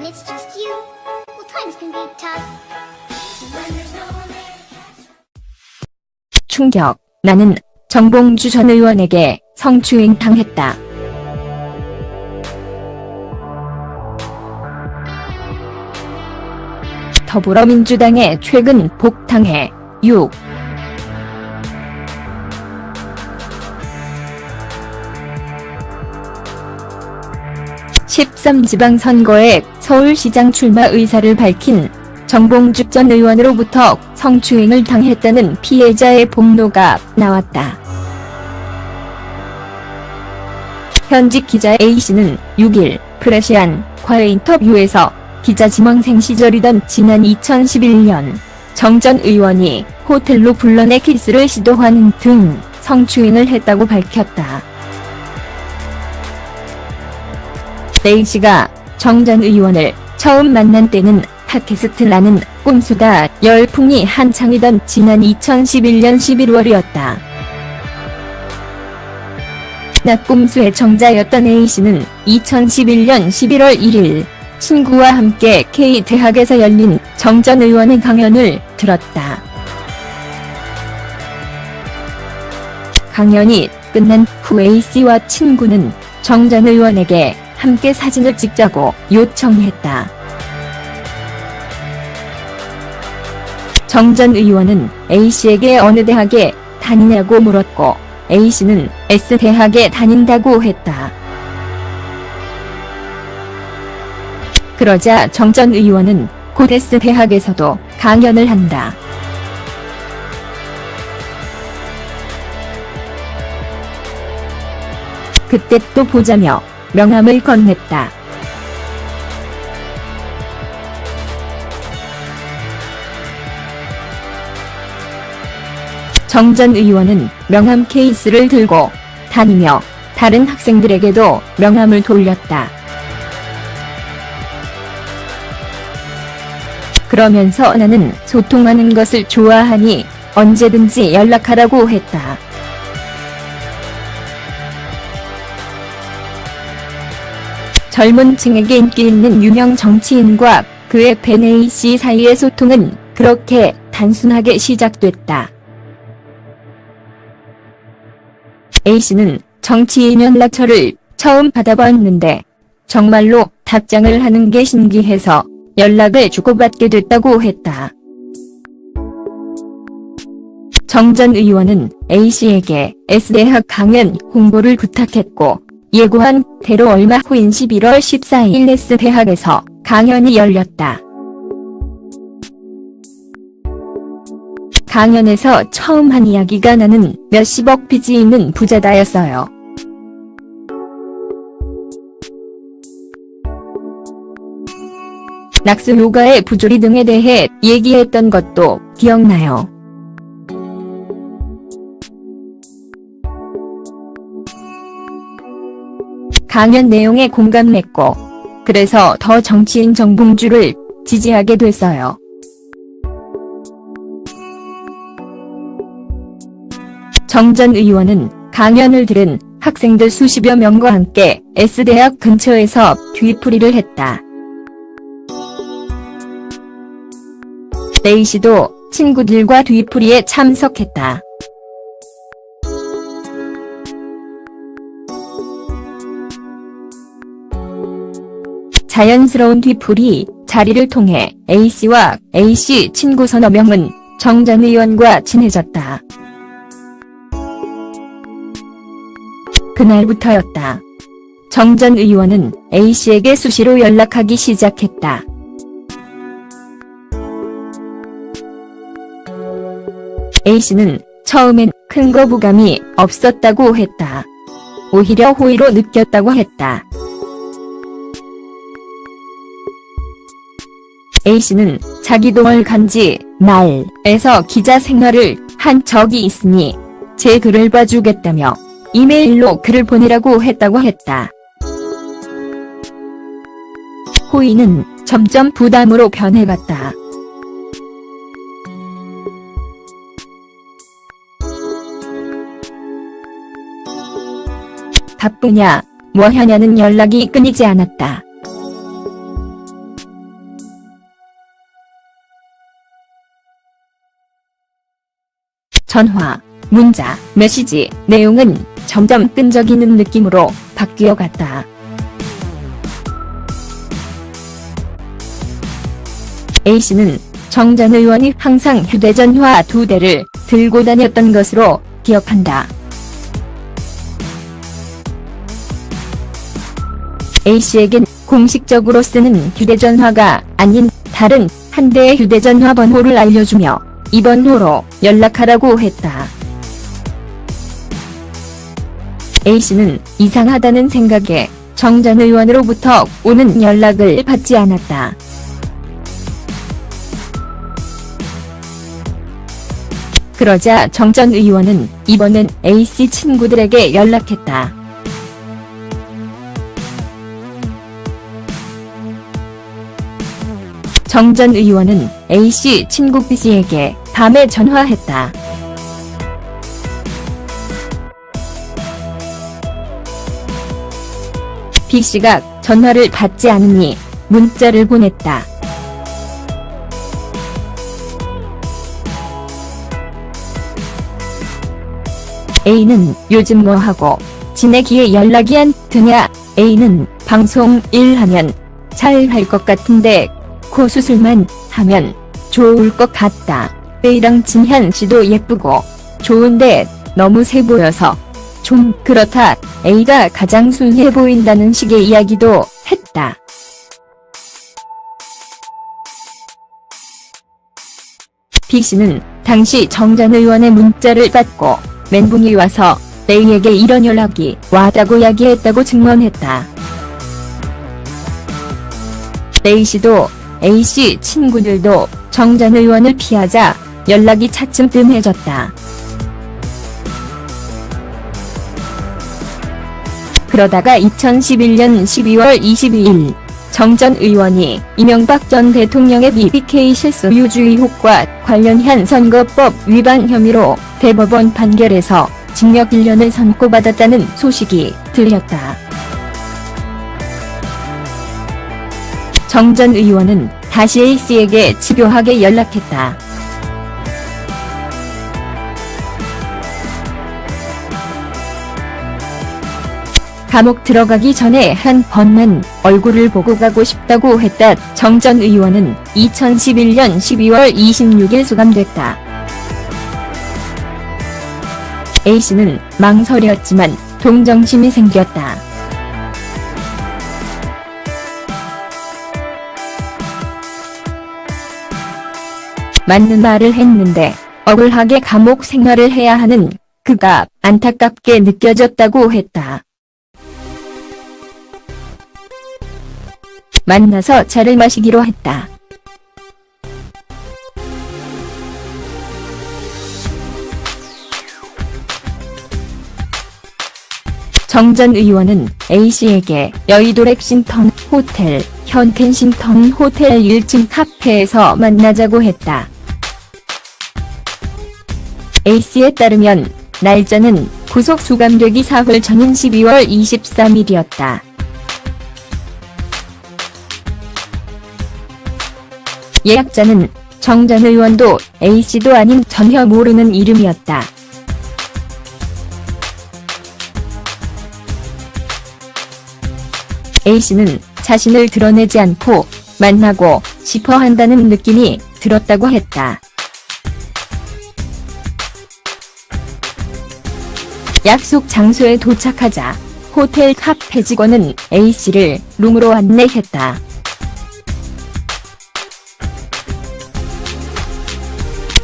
it's just you, well, times can be tough. When there's no one there to catch. 충격. 나는 정봉주 전 의원에게 성추행 당했다. 더불어민주당의 최근 복당해 6. (13지방선거에) 서울시장 출마 의사를 밝힌 정봉주 전 의원으로부터 성추행을 당했다는 피해자의 폭로가 나왔다. 현직 기자 A씨는 6일 프레시안과의 인터뷰에서 기자 지망생 시절이던 지난 2011년 정 전 의원이 호텔로 불러내 키스를 시도하는 등 성추행을 했다고 밝혔다. A씨가 정 전 의원을 처음 만난 때는 팟캐스트라는 꼼수가 열풍이 한창이던 지난 2011년 11월이었다. 낙꼼수의 정자였던 A씨는 2011년 11월 1일 친구와 함께 K대학에서 열린 정 전 의원의 강연을 들었다. 강연이 끝난 후 A씨와 친구는 정 전 의원에게 함께 사진을 찍자고 요청했다. 정 전 의원은 A씨에게 어느 대학에 다니냐고 물었고 A씨는 S대학에 다닌다고 했다. 그러자 정 전 의원은 곧 S대학에서도 강연을 한다. 그때 또 보자며 명함을 건넸다. 정 전 의원은 명함 케이스를 들고 다니며 다른 학생들에게도 명함을 돌렸다. 그러면서 나는 소통하는 것을 좋아하니 언제든지 연락하라고 했다. 젊은 층에게 인기 있는 유명 정치인과 그의 팬 A씨 사이의 소통은 그렇게 단순하게 시작됐다. A씨는 정치인 연락처를 처음 받아봤는데 정말로 답장을 하는 게 신기해서 연락을 주고받게 됐다고 했다. 정 전 의원은 A씨에게 S대학 강연 홍보를 부탁했고 예고한 대로 얼마 후인 11월 14일 S대학에서 강연이 열렸다. 강연에서 처음 한 이야기가 나는 몇십억 빚이 있는 부자다였어요. 낙수 요가의 부조리 등에 대해 얘기했던 것도 기억나요. 강연 내용에 공감했고 그래서 더 정치인 정봉주를 지지하게 됐어요. 정 전 의원은 강연을 들은 학생들 수십여 명과 함께 S대학 근처에서 뒤풀이를 했다. A씨도 친구들과 뒤풀이에 참석했다. 자연스러운 뒤풀이 자리를 통해 A씨와 A씨 친구 서너 명은 정 전 의원과 친해졌다. 그날부터였다. 정 전 의원은 A씨에게 수시로 연락하기 시작했다. A씨는 처음엔 큰 거부감이 없었다고 했다. 오히려 호의로 느꼈다고 했다. A씨는 자기도 월간지 말에서 기자 생활을 한 적이 있으니 제 글을 봐주겠다며 이메일로 글을 보내라고 했다고 했다. 호의는 점점 부담으로 변해갔다. 바쁘냐, 뭐 하냐는 연락이 끊이지 않았다. 전화, 문자, 메시지 내용은 점점 끈적이는 느낌으로 바뀌어갔다. A씨는 정 전 의원이 항상 휴대전화 2대를 들고 다녔던 것으로 기억한다. A씨에겐 공식적으로 쓰는 휴대전화가 아닌 다른 한 대의 휴대전화 번호를 알려주며 이 번호로 연락하라고 했다. A씨는 이상하다는 생각에 정 전 의원으로부터 오는 연락을 받지 않았다. 그러자 정 전 의원은 이번엔 A씨 친구들에게 연락했다. 정 전 의원은 A씨 친구 B씨에게 밤에 전화했다. B씨가 전화를 받지 않으니 문자를 보냈다. A는 요즘 뭐하고 지내기에 연락이 안 드냐? A는 방송 일 하면 잘 할 것 같은데 코 수술만 하면 좋을 것 같다. A랑 진현 씨도 예쁘고 좋은데 너무 세 보여서 좀 그렇다. A가 가장 순해 보인다는 식의 이야기도 했다. B씨는 당시 정 전 의원의 문자를 받고 멘붕이 와서 A에게 이런 연락이 왔다고 이야기했다고 증언했다. A씨도 A씨 친구들도 정 전 의원을 피하자 연락이 차츰 뜸해졌다. 그러다가 2011년 12월 22일 정 전 의원이 이명박 전 대통령의 BBK 실소 유주 의혹과 관련한 선거법 위반 혐의로 대법원 판결에서 징역 1년을 선고받았다는 소식이 들렸다. 정 전 의원은 다시 A씨에게 집요하게 연락했다. 감옥 들어가기 전에 한 번만 얼굴을 보고 가고 싶다고 했다. 정 전 의원은 2011년 12월 26일 수감됐다. A씨는 망설였지만 동정심이 생겼다. 맞는 말을 했는데 억울하게 감옥 생활을 해야 하는 그가 안타깝게 느껴졌다고 했다. 만나서 차를 마시기로 했다. 정 전 의원은 A씨에게 여의도 렉싱턴 호텔, 현 켄싱턴 호텔 1층 카페에서 만나자고 했다. A씨에 따르면 날짜는 구속 수감되기 사흘 전인 12월 23일이었다. 예약자는 정 전 의원도 A씨도 아닌 전혀 모르는 이름이었다. A씨는 자신을 드러내지 않고 만나고 싶어 한다는 느낌이 들었다고 했다. 약속 장소에 도착하자 호텔 카페 직원은 A씨를 룸으로 안내했다.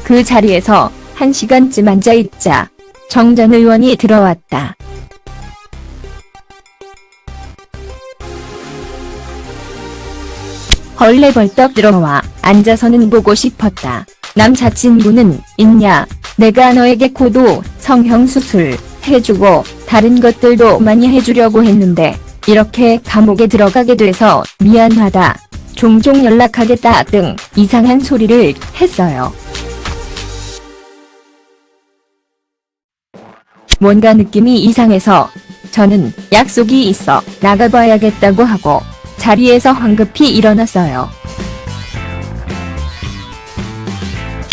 그 자리에서 1시간쯤 앉아있자 정 전 의원이 들어왔다. 벌레벌떡 들어와 앉아서는 보고 싶었다. 남자친구는 있냐? 내가 너에게 코도 성형수술 해주고 다른 것들도 많이 해주려고 했는데 이렇게 감옥에 들어가게 돼서 미안하다. 종종 연락하겠다 등 이상한 소리를 했어요. 뭔가 느낌이 이상해서 저는 약속이 있어 나가봐야겠다고 하고 자리에서 황급히 일어났어요.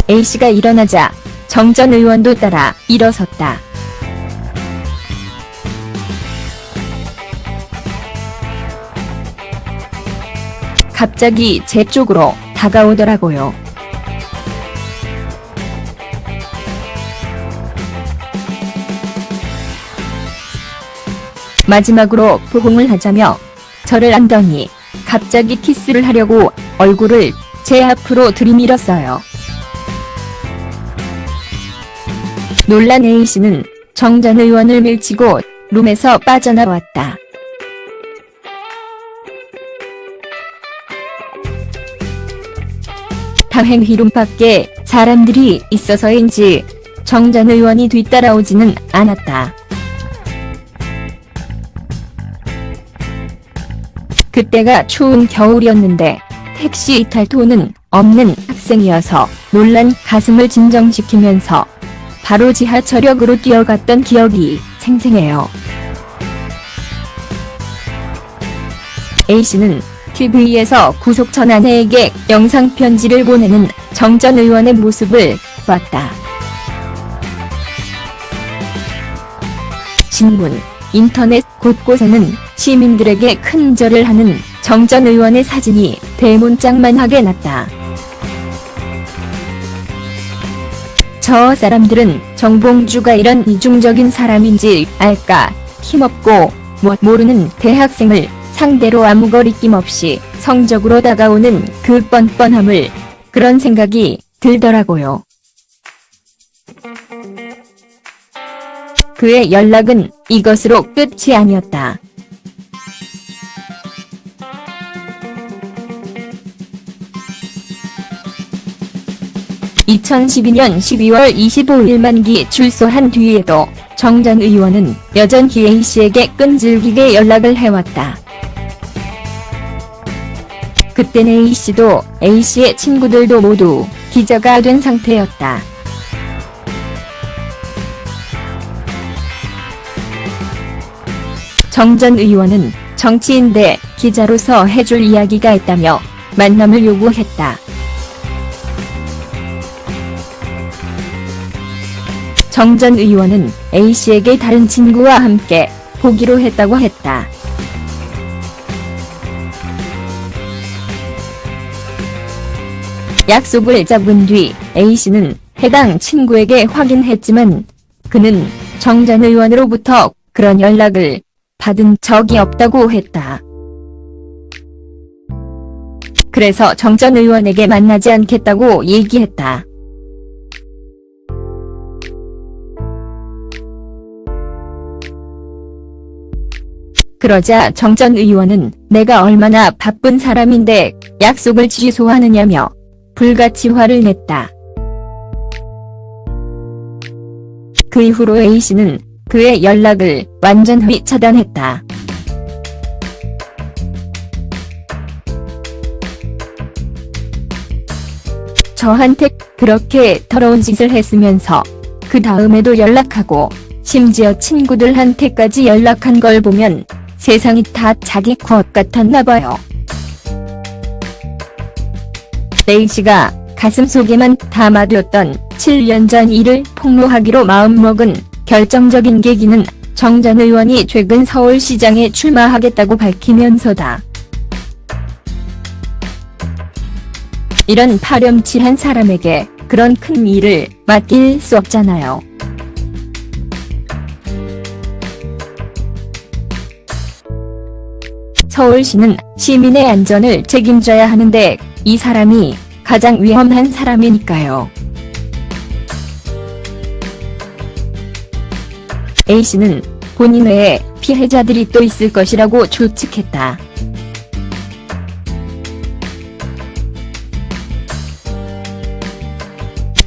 A씨가 일어나자 정 전 의원도 따라 일어섰다. 갑자기 제 쪽으로 다가오더라고요. 마지막으로 포옹을 하자며 저를 안더니 갑자기 키스를 하려고 얼굴을 제 앞으로 들이밀었어요. 놀란 A씨는 정 전 의원을 밀치고 룸에서 빠져나왔다. 다행히 룸 밖에 사람들이 있어서인지 정 전 의원이 뒤따라오지는 않았다. 그때가 추운 겨울이었는데 택시 이탈 돈은 없는 학생이어서 놀란 가슴을 진정시키면서 바로 지하철역으로 뛰어갔던 기억이 생생해요. A씨는 TV에서 구속 전 아내에게 영상편지를 보내는 정 전 의원의 모습을 봤다. 신문, 인터넷 곳곳에는 시민들에게 큰 절을 하는 정 전 의원의 사진이 대문짝만하게 났다. 저 사람들은 정봉주가 이런 이중적인 사람인지 알까 힘없고 모르는 대학생을 상대로 아무 거리낌 없이 성적으로 다가오는 그 뻔뻔함을 그런 생각이 들더라고요. 그의 연락은 이것으로 끝이 아니었다. (2012년 12월 25일) 만기 출소한 뒤에도 정 전 의원은 여전히 A씨에게 끈질기게 연락을 해왔다. 그땐 A씨도 A씨의 친구들도 모두 기자가 된 상태였다. 정 전 의원은 정치인대 기자로서 해줄 이야기가 있다며 만남을 요구했다. 정 전 의원은 A씨에게 다른 친구와 함께 보기로 했다고 했다. 약속을 잡은 뒤 A씨는 해당 친구에게 확인했지만 그는 정 전 의원으로부터 그런 연락을 받은 적이 없다고 했다. 그래서 정 전 의원에게 만나지 않겠다고 얘기했다. 그러자 정 전 의원은 내가 얼마나 바쁜 사람인데 약속을 취소하느냐며 불같이 화를 냈다. 그 이후로 A씨는 그의 연락을 완전히 차단했다. 저한테 그렇게 더러운 짓을 했으면서 그 다음에도 연락하고 심지어 친구들한테까지 연락한 걸 보면 세상이 다 자기 것 같았나봐요. A씨가 가슴속에만 담아두었던 7년 전 일을 폭로하기로 마음먹은 결정적인 계기는 정 전 의원이 최근 서울시장에 출마하겠다고 밝히면서다. 이런 파렴치한 사람에게 그런 큰 일을 맡길 수 없잖아요. 서울시는 시민의 안전을 책임져야 하는데 이 사람이 가장 위험한 사람이니까요. A씨는 본인 외에 피해자들이 또 있을 것이라고 추측했다.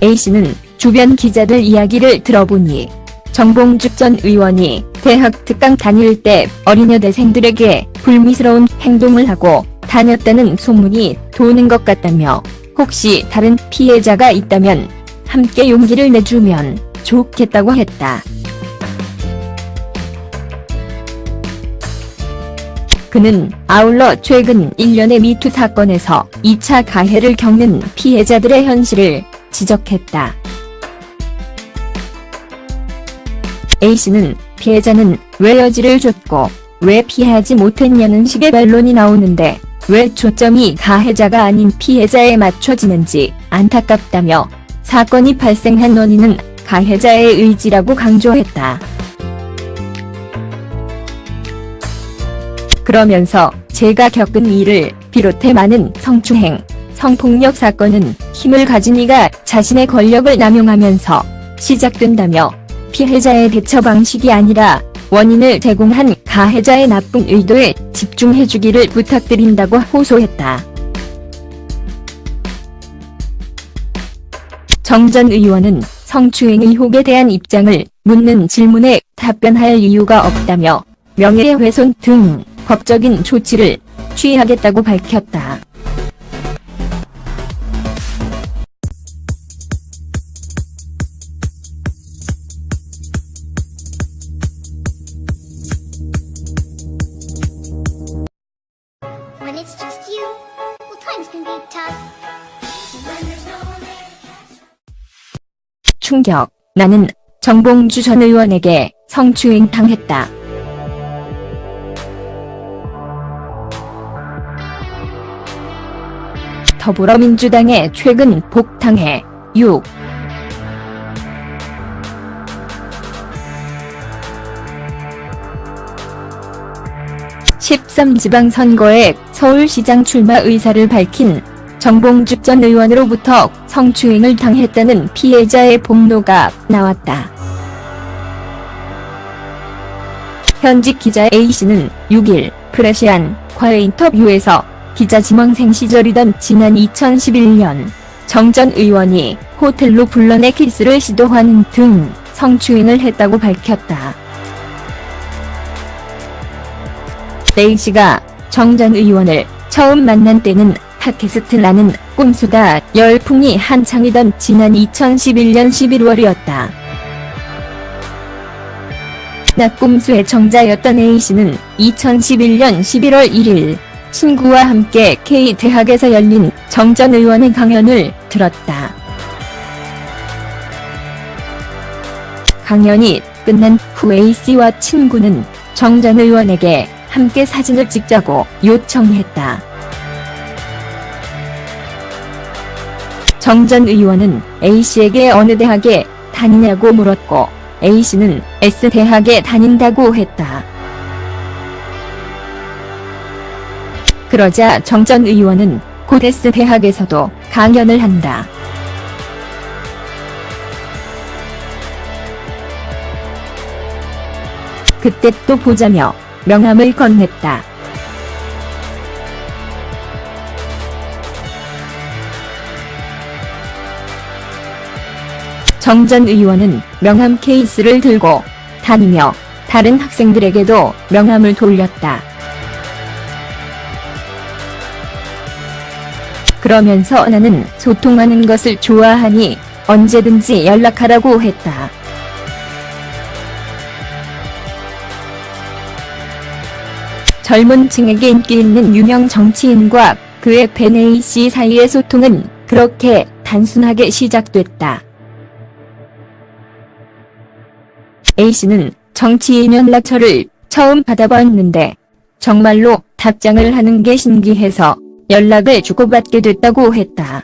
A씨는 주변 기자들 이야기를 들어보니 정봉주 전 의원이 대학 특강 다닐 때 어린여대생들에게 불미스러운 행동을 하고 다녔다는 소문이 도는 것 같다며 혹시 다른 피해자가 있다면 함께 용기를 내주면 좋겠다고 했다. 그는 아울러 최근 일련의 미투 사건에서 2차 가해를 겪는 피해자들의 현실을 지적했다. A씨는 피해자는 왜 여지를 줬고 왜 피하지 못했냐는 식의 반론이 나오는데 왜 초점이 가해자가 아닌 피해자에 맞춰지는지 안타깝다며 사건이 발생한 원인은 가해자의 의지라고 강조했다. 그러면서 제가 겪은 일을 비롯해 많은 성추행, 성폭력 사건은 힘을 가진 이가 자신의 권력을 남용하면서 시작된다며 피해자의 대처 방식이 아니라 원인을 제공한 가해자의 나쁜 의도에 집중해주기를 부탁드린다고 호소했다. 정 전 의원은 성추행 의혹에 대한 입장을 묻는 질문에 답변할 이유가 없다며 명예훼손 등 법적인 조치를 취하겠다고 밝혔다. When it's just you, well, times can be tough. When there's no one there to catch. 충격. 나는 정봉주 전 의원에게 성추행 당했다. 더불어민주당의 최근 복당해 6. (13) 지방선거에 서울시장 출마 의사를 밝힌 정봉주 전 의원으로부터 성추행을 당했다는 피해자의 폭로가 나왔다. 현직 기자 A씨는 6일 프레시안과의 인터뷰에서 기자 지망생 시절이던 지난 2011년 정 전 의원이 호텔로 불러내 키스를 시도하는 등 성추행을 했다고 밝혔다. A씨가 정 전 의원을 처음 만난 때는 팟캐스트라는 꼼수가 열풍이 한창이던 지난 2011년 11월이었다. 낙꼼수의 정자였던 A씨는 2011년 11월 1일 친구와 함께 K대학에서 열린 정 전 의원의 강연을 들었다. 강연이 끝난 후 A씨와 친구는 정 전 의원에게 함께 사진을 찍자고 요청했다. 정 전 의원은 A씨에게 어느 대학에 다니냐고 물었고 A씨는 S대학에 다닌다고 했다. 그러자 정 전 의원은 곧 S대학에서도 강연을 한다. 그때 또 보자며 명함을 건넸다. 정 전 의원은 명함 케이스를 들고 다니며 다른 학생들에게도 명함을 돌렸다. 그러면서 나는 소통하는 것을 좋아하니 언제든지 연락하라고 했다. 젊은 층에게 인기 있는 유명 정치인과 그의 팬 A씨 사이의 소통은 그렇게 단순하게 시작됐다. A씨는 정치인 연락처를 처음 받아봤는데 정말로 답장을 하는 게 신기해서 연락을 주고받게 됐다고 했다.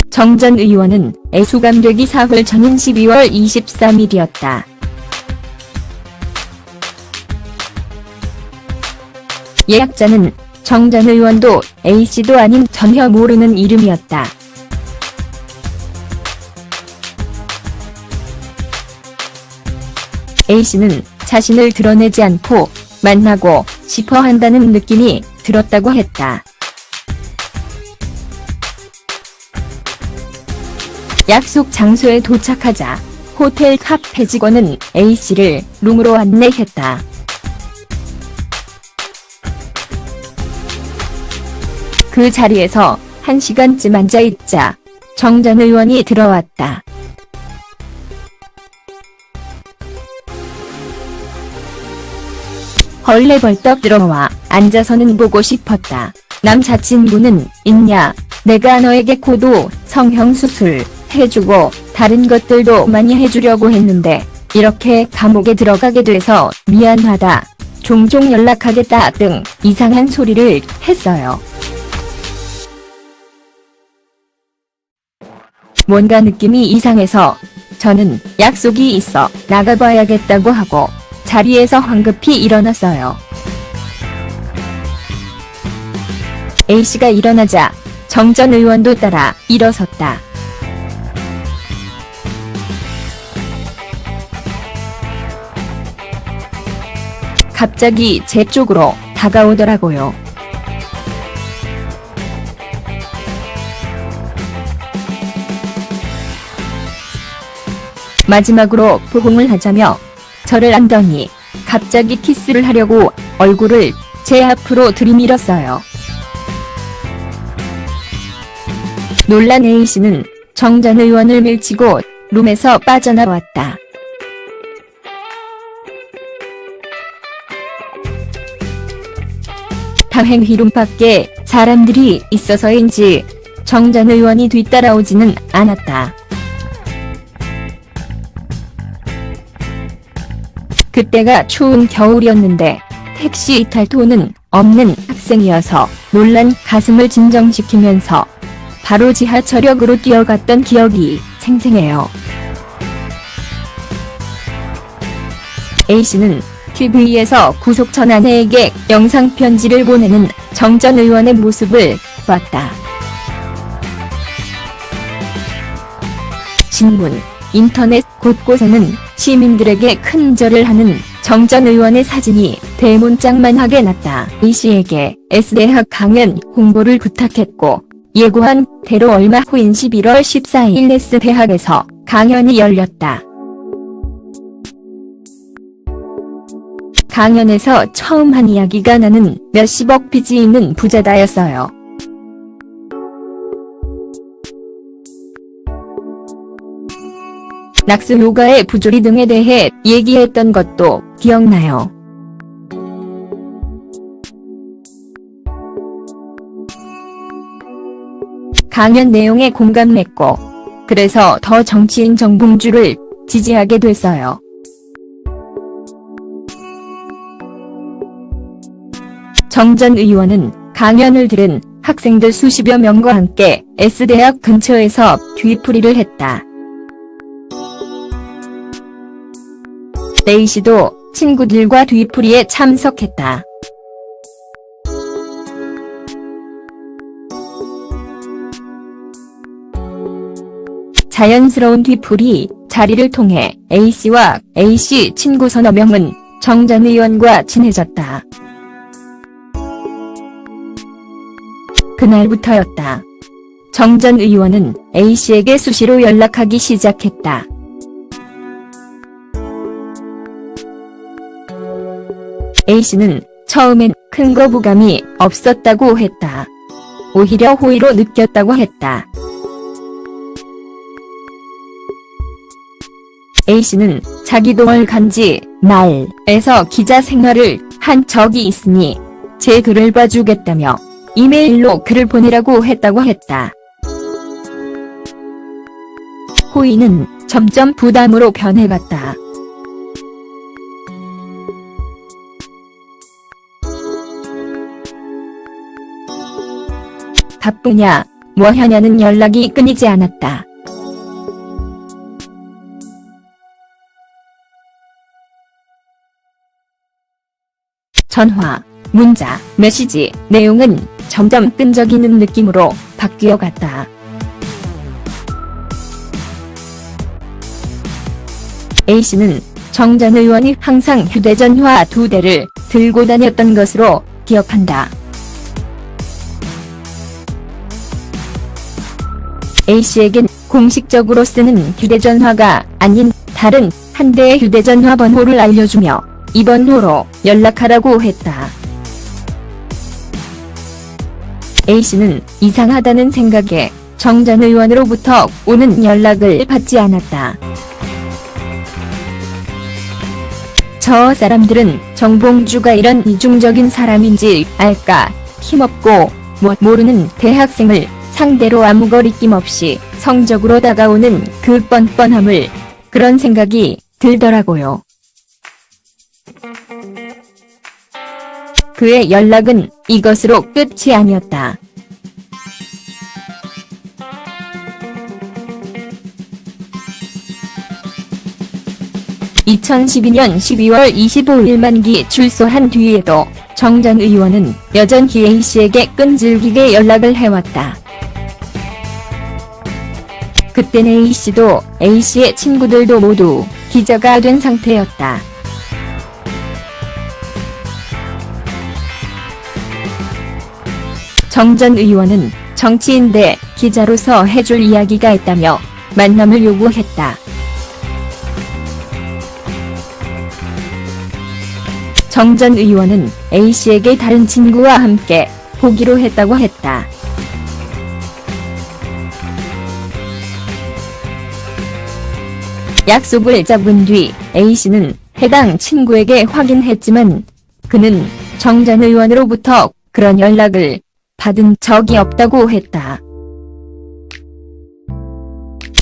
정 전 의원은 수감되기 사흘 전인 12월 23일이었다. 예약자는 정 전 의원도 A씨도 아닌 전혀 모르는 이름이었다. A씨는 자신을 드러내지 않고 만나고 싶어 한다는 느낌이 들었다고 했다. 약속 장소에 도착하자 호텔 카페 직원은 A씨를 룸으로 안내했다. 그 자리에서 1시간쯤 앉아있자 정 전 의원이 들어왔다. 벌레벌떡 들어와 앉아서는 보고 싶었다. 남자친구는 있냐? 내가 너에게 고도 성형수술 해주고 다른 것들도 많이 해주려고 했는데 이렇게 감옥에 들어가게 돼서 미안하다, 종종 연락하겠다 등 이상한 소리를 했어요. 뭔가 느낌이 이상해서 저는 약속이 있어 나가봐야겠다고 하고 자리에서 황급히 일어났어요. A씨가 일어나자 정 전 의원도 따라 일어섰다. 갑자기 제 쪽으로 다가오더라고요. 마지막으로 포옹을 하자며 저를 안더니 갑자기 키스를 하려고 얼굴을 제 앞으로 들이밀었어요. 놀란 A씨는 정 전 의원을 밀치고 룸에서 빠져나왔다. 다행히 룸 밖에 사람들이 있어서인지 정 전 의원이 뒤따라오지는 않았다. 그때가 추운 겨울이었는데 택시 이탈도는 없는 학생이어서 놀란 가슴을 진정시키면서 바로 지하철역으로 뛰어갔던 기억이 생생해요. A씨는 TV에서 구속 전 아내에게 영상편지를 보내는 정 전 의원의 모습을 봤다. 신문, 인터넷 곳곳에는 시민들에게 큰 절을 하는 정 전 의원의 사진이 대문짝만하게 났다. A씨에게 S대학 강연 홍보를 부탁했고 예고한 대로 얼마 후인 11월 14일 S대학에서 강연이 열렸다. 강연에서 처음 한 이야기가 나는 몇십억 빚이 있는 부자다였어요. 낙수 요가의 부조리 등에 대해 얘기했던 것도 기억나요. 강연 내용에 공감했고 그래서 더 정치인 정봉주를 지지하게 됐어요. 정 전 의원은 강연을 들은 학생들 수십여 명과 함께 S대학 근처에서 뒤풀이를 했다. A씨도 친구들과 뒤풀이에 참석했다. 자연스러운 뒤풀이 자리를 통해 A씨와 A씨 친구 서너 명은 정 전 의원과 친해졌다. 그날부터였다. 정 전 의원은 A씨에게 수시로 연락하기 시작했다. A씨는 처음엔 큰 거부감이 없었다고 했다. 오히려 호의로 느꼈다고 했다. A씨는 자기도 월간지 날에서 기자 생활을 한 적이 있으니 제 글을 봐주겠다며 이메일로 글을 보내라고 했다고 했다. 호의는 점점 부담으로 변해갔다. 바쁘냐, 뭐 하냐는 연락이 끊이지 않았다. 전화, 문자, 메시지 내용은 점점 끈적이는 느낌으로 바뀌어갔다. A씨는 정 전 의원이 항상 휴대전화 2대를 들고 다녔던 것으로 기억한다. A씨에겐 공식적으로 쓰는 휴대전화가 아닌 다른 한 대의 휴대전화 번호를 알려주며 이 번호로 연락하라고 했다. A씨는 이상하다는 생각에 정 전 의원으로부터 오는 연락을 받지 않았다. 저 사람들은 정봉주가 이런 이중적인 사람인지 알까, 힘없고 뭐 모르는 대학생을 상대로 아무 거리낌 없이 성적으로 다가오는 그 뻔뻔함을, 그런 생각이 들더라고요. 그의 연락은 이것으로 끝이 아니었다. 2012년 12월 25일 만기 출소한 뒤에도 정 전 의원은 여전히 A씨에게 끈질기게 연락을 해왔다. 그땐 A씨도 A씨의 친구들도 모두 기자가 된 상태였다. 정 전 의원은 정치인대 기자로서 해줄 이야기가 있다며 만남을 요구했다. 정 전 의원은 A씨에게 다른 친구와 함께 보기로 했다고 했다. 약속을 잡은 뒤 A씨는 해당 친구에게 확인했지만 그는 정 전 의원으로부터 그런 연락을 받은 적이 없다고 했다.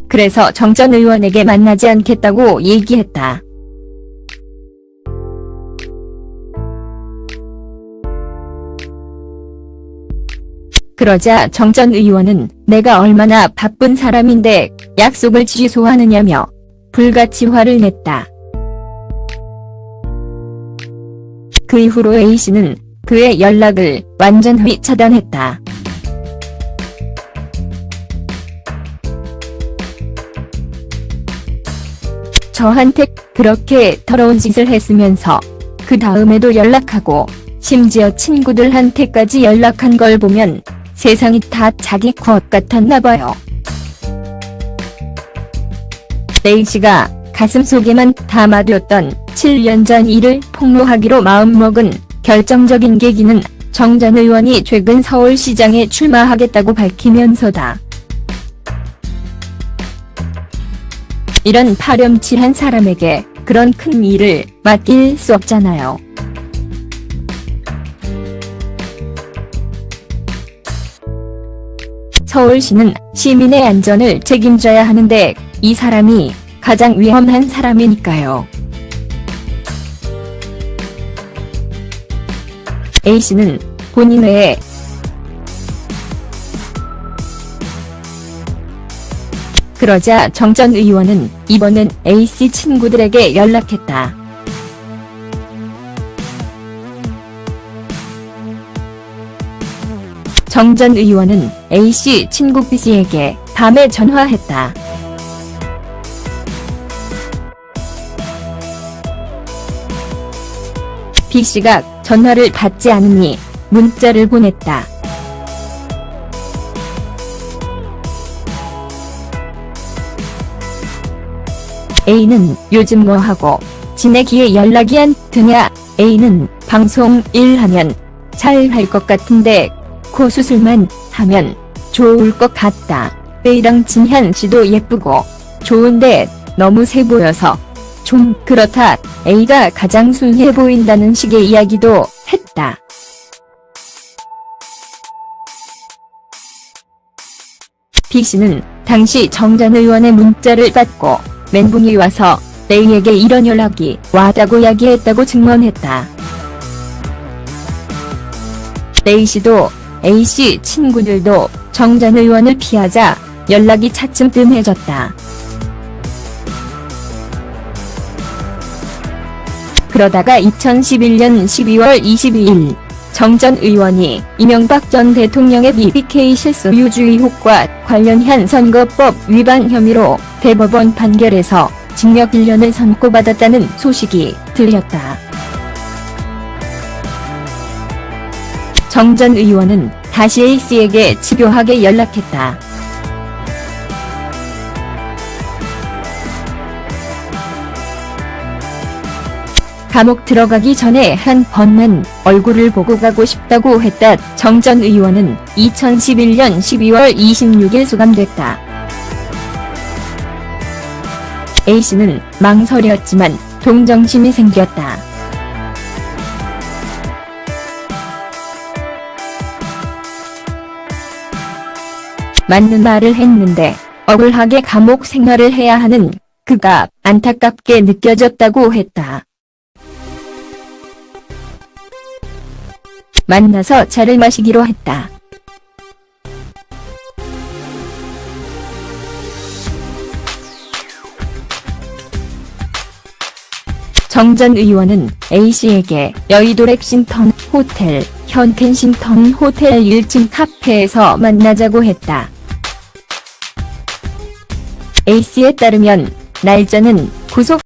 그래서 정 전 의원에게 만나지 않겠다고 얘기했다. 그러자 정 전 의원은 내가 얼마나 바쁜 사람인데 약속을 취소하느냐며 불같이 화를 냈다. 그 이후로 A씨는 그의 연락을 완전히 차단했다. 저한테 그렇게 더러운 짓을 했으면서 그 다음에도 연락하고 심지어 친구들한테까지 연락한 걸 보면 세상이 다 자기 것 같았나 봐요. A씨가 가슴속에만 담아뒀던 7년 전 일을 폭로하기로 마음먹은 결정적인 계기는 정 전 의원이 최근 서울시장에 출마하겠다고 밝히면서다. 이런 파렴치한 사람에게 그런 큰 일을 맡길 수 없잖아요. 서울시는 시민의 안전을 책임져야 하는데 이 사람이 가장 위험한 사람이니까요. A씨는 본인 외에 그러자 정 전 의원은 이번엔 A씨 친구들에게 연락했다. 정 전 의원은 A씨 친구 B씨에게 밤에 전화했다. B씨가 전화를 받지 않으니 문자를 보냈다. A는 요즘 뭐하고 지내기에 연락이 안 드냐. A는 방송 일하면 잘 할 것 같은데 코 수술만 하면 좋을 것 같다. A랑 진현 씨도 예쁘고 좋은데 너무 세 보여서 좀 그렇다. A가 가장 순해 보인다는 식의 이야기도 했다. B씨는 당시 정 전 의원의 문자를 받고 멘붕이 와서 A에게 이런 연락이 왔다고 이야기했다고 증언했다. A씨도 A씨 친구들도 정 전 의원을 피하자 연락이 차츰 뜸해졌다. 그러다가 2011년 12월 22일 정 전 의원이 이명박 전 대통령의 BBK 실소유주 의혹과 관련한 선거법 위반 혐의로 대법원 판결에서 징역 1년을 선고받았다는 소식이 들렸다. 정 전 의원은 다시 A씨에게 집요하게 연락했다. 감옥 들어가기 전에 한 번만 얼굴을 보고 가고 싶다고 했다. 정 전 의원은 2011년 12월 26일 수감됐다. A씨는 망설였지만 동정심이 생겼다. 맞는 말을 했는데 억울하게 감옥 생활을 해야 하는 그가 안타깝게 느껴졌다고 했다. 만나서 차를 마시기로 했다. 정 전 의원은 A씨에게 여의도 렉싱턴 호텔, 현 켄싱턴 호텔 1층 카페에서 만나자고 했다. A씨에 따르면 날짜는 구속